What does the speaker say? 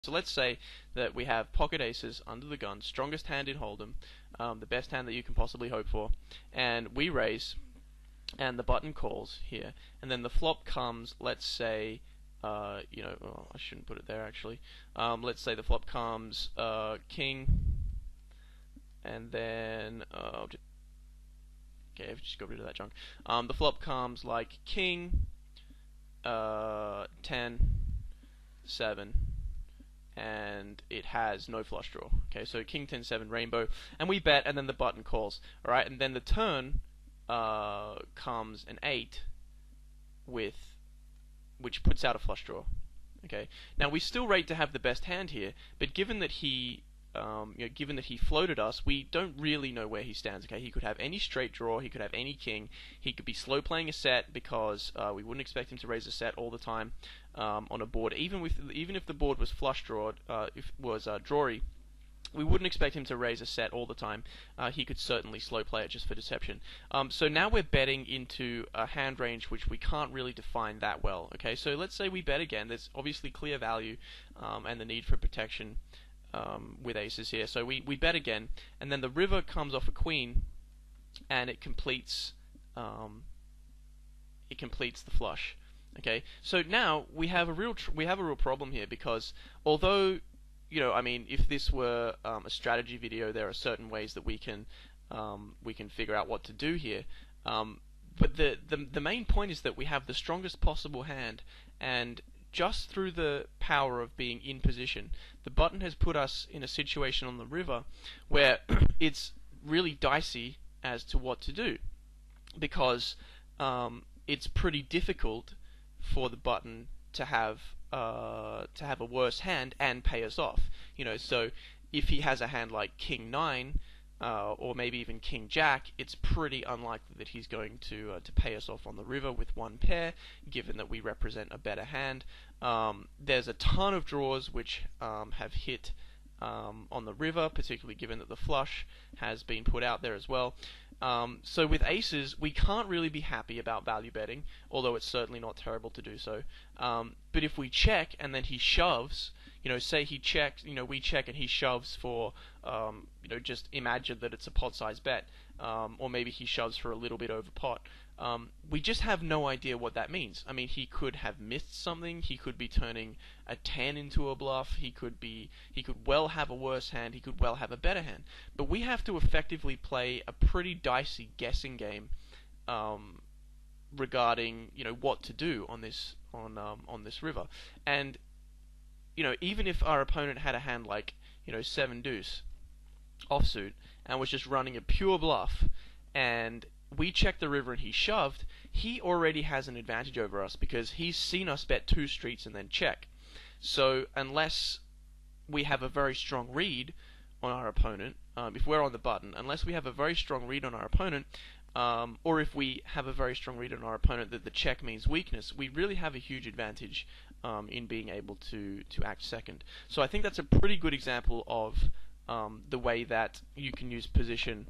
So let's say that we have pocket aces under the gun, strongest hand in Hold'em, the best hand that you can possibly hope for, and we raise, and the button calls here, and then the flop comes, let's say, I shouldn't put it there actually. Let's say the flop comes king, and then okay, I've just got rid of that junk. The flop comes like king, 10, 7. And it has no flush draw. Okay, so king 10 7 rainbow, and we bet, and then the button calls. All right, and then the turn comes an 8 which puts out a flush draw. Okay, now we still rate to have the best hand here, but given that he floated us, we don't really know where he stands. Okay, he could have any straight draw, he could have any king, he could be slow playing a set because we wouldn't expect him to raise a set all the time on a board. Even if the board was flush draw, if it was drawy, we wouldn't expect him to raise a set all the time. He could certainly slow play it just for deception. So now we're betting into a hand range which we can't really define that well. Okay, so let's say we bet again. There's obviously clear value and the need for protection with aces here. So we bet again, and then the river comes off a queen, and it completes the flush. Okay, so now we have a real problem here, because although if this were a strategy video, there are certain ways that we can figure out what to do here. But the main point is that we have the strongest possible hand, and just through the power of being in position, the button has put us in a situation on the river where it's really dicey as to what to do, because it's pretty difficult for the button to have a worse hand and pay us off. So if he has a hand like King 9, or maybe even King Jack, it's pretty unlikely that he's going to pay us off on the river with one pair, given that we represent a better hand. There's a ton of draws which have hit on the river, particularly given that the flush has been put out there as well. So with aces, we can't really be happy about value betting, although it's certainly not terrible to do so. But if we check and then he shoves, say he checks, we check and he shoves for, just imagine that it's a pot-sized bet, or maybe he shoves for a little bit over pot. We just have no idea what that means. I mean, he could have missed something. He could be turning a 10 into a bluff. He could well have a worse hand. He could well have a better hand. But we have to effectively play a pretty dicey guessing game regarding what to do on this river. And even if our opponent had a hand like 7 deuce offsuit and was just running a pure bluff, and we checked the river and he shoved, he already has an advantage over us because he's seen us bet 2 streets and then check. So unless we have a very strong read on our opponent, if we're on the button, unless we have a very strong read on our opponent, or if we have a very strong read on our opponent that the check means weakness, we really have a huge advantage in being able to act second. So I think that's a pretty good example of the way that you can use position